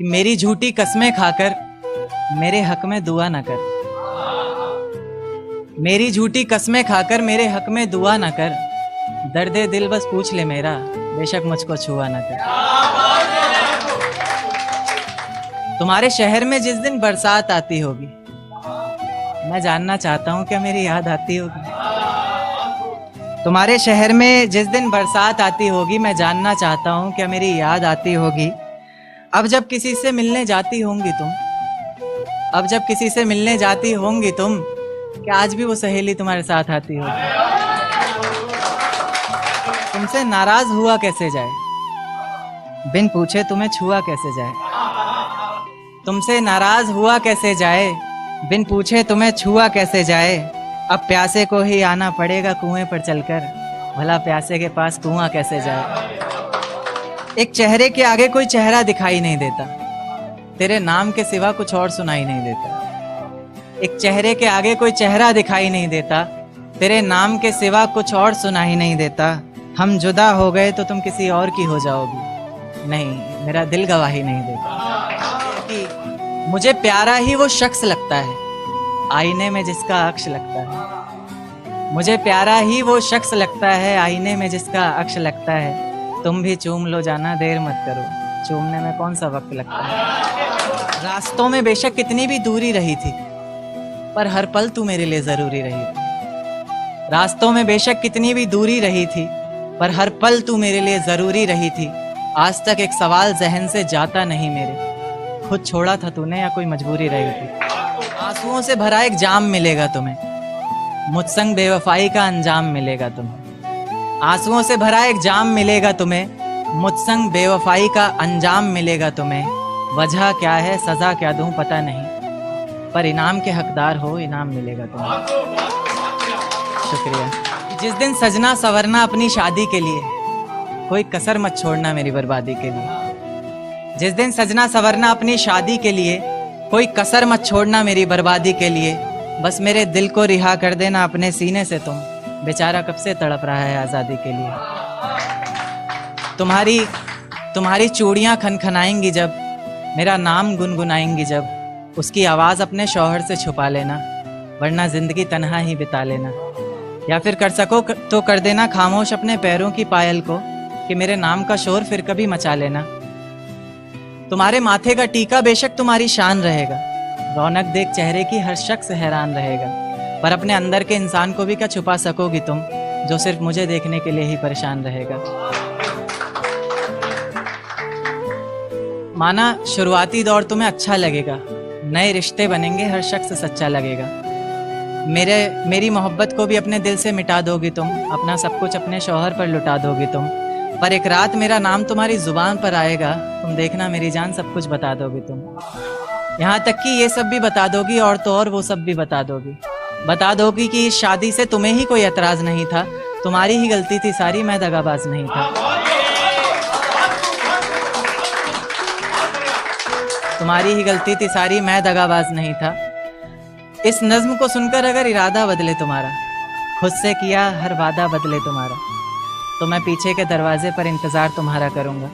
कि मेरी झूठी कस्में खाकर मेरे हक में दुआ न कर, मेरी झूठी कस्में खाकर मेरे हक में दुआ न कर, दर्दे दिल बस पूछ ले मेरा, बेशक मुझको छुआ न कर। तुम्हारे शहर में जिस दिन बरसात आती होगी, मैं जानना चाहता हूं क्या मेरी याद आती होगी। तुम्हारे शहर में जिस दिन बरसात आती होगी, मैं जानना चाहता हूं क्या मेरी याद आती होगी। अब जब किसी से मिलने जाती होंगी तुम, अब जब किसी से मिलने जाती होंगी तुम, क्या आज भी वो सहेली तुम्हारे साथ आती होगी। तुमसे नाराज हुआ कैसे जाए, बिन पूछे तुम्हें छुआ कैसे जाए। तुमसे नाराज हुआ कैसे जाए, बिन पूछे तुम्हें छुआ कैसे जाए। अब प्यासे को ही आना पड़ेगा कुएं पर चलकर, भला प्यासे के पास कुआं कैसे जाए। एक चेहरे के आगे कोई चेहरा दिखाई नहीं देता, तेरे नाम के सिवा कुछ और सुनाई नहीं देता। एक चेहरे के आगे कोई चेहरा दिखाई नहीं देता, तेरे नाम के सिवा कुछ और सुनाई नहीं देता। हम जुदा हो गए तो तुम किसी और की हो जाओगी, नहीं मेरा दिल गवाही नहीं देता। कि मुझे प्यारा ही वो शख्स लगता है, आईने में जिसका अक्ष लगता है। मुझे प्यारा ही वो शख्स लगता है, आईने में जिसका अक्ष लगता है। तुम भी चूम लो जाना, देर मत करो, चूमने में कौन सा वक्त लगता है। रास्तों में बेशक कितनी भी दूरी रही थी, पर हर पल तू मेरे लिए जरूरी रही थी। रास्तों में बेशक कितनी भी दूरी रही थी, पर हर पल तू मेरे लिए जरूरी रही थी। आज तक एक सवाल जहन से जाता नहीं मेरे, खुद छोड़ा था तूने या कोई मजबूरी रही थी। आंसुओं से भरा एक जाम मिलेगा तुम्हें, मुझसंग बेवफाई का अंजाम मिलेगा तुम्हें। आंसुओं से भरा एक जाम मिलेगा तुम्हें, मुझसंग बेवफाई का अंजाम मिलेगा तुम्हें। वजह क्या है सजा क्या दूं पता नहीं, पर इनाम के हकदार हो इनाम मिलेगा तुम्हें। शुक्रिया। जिस दिन सजना सवरना अपनी शादी के लिए, कोई कसर मत छोड़ना मेरी बर्बादी के लिए। जिस दिन सजना सवरना अपनी शादी के लिए, कोई कसर मत छोड़ना मेरी बर्बादी के लिए। बस मेरे दिल को रिहा कर देना अपने सीने से तुम, बेचारा कब से तड़प रहा है आज़ादी के लिए। तुम्हारी चूड़ियाँ खनखनाएंगी जब, मेरा नाम गुनगुनाएंगी जब, उसकी आवाज़ अपने शौहर से छुपा लेना, वरना ज़िंदगी तन्हा ही बिता लेना। या फिर कर सको तो कर देना खामोश अपने पैरों की पायल को, कि मेरे नाम का शोर फिर कभी मचा लेना। तुम्हारे माथे का टीका बेशक तुम्हारी शान रहेगा, रौनक देख चेहरे की हर शख्स हैरान रहेगा। पर अपने अंदर के इंसान को भी क्या छुपा सकोगी तुम, जो सिर्फ मुझे देखने के लिए ही परेशान रहेगा। माना शुरुआती दौर तुम्हें अच्छा लगेगा, नए रिश्ते बनेंगे हर शख्स सच्चा लगेगा। मेरी मोहब्बत को भी अपने दिल से मिटा दोगी तुम, अपना सब कुछ अपने शौहर पर लुटा दोगी तुम। पर एक रात मेरा नाम तुम्हारी जुबान पर आएगा, तुम देखना मेरी जान सब कुछ बता दोगी तुम। यहाँ तक कि ये सब भी बता दोगी और तो और वो सब भी बता दोगी। बता दोगी कि इस शादी से तुम्हें ही कोई एतराज नहीं था, तुम्हारी ही गलती थी सारी, मैं दगाबाज नहीं था। तुम्हारी ही गलती थी सारी, मैं दगाबाज नहीं था। इस नज्म को सुनकर अगर इरादा बदले तुम्हारा, खुद से किया हर वादा बदले तुम्हारा, तो मैं पीछे के दरवाजे पर इंतज़ार तुम्हारा करूँगा।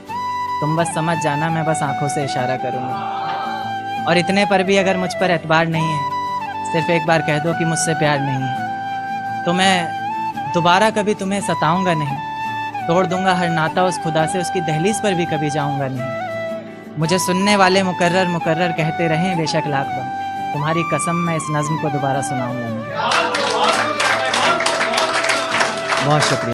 तुम बस समझ जाना, मैं बस आंखों से इशारा करूँगा। और इतने पर भी अगर मुझ पर एतबार नहीं है, सिर्फ एक बार कह दो कि मुझसे प्यार नहीं है, तो मैं दोबारा कभी तुम्हें सताऊंगा नहीं। तोड़ दूंगा हर नाता उस खुदा से, उसकी दहलीज पर भी कभी जाऊंगा नहीं। मुझे सुनने वाले मुकर्रर मुकर्रर कहते रहें बेशक लाख बार, तुम्हारी कसम मैं इस नज़्म को दोबारा सुनाऊंगा नहीं। बहुत शुक्रिया।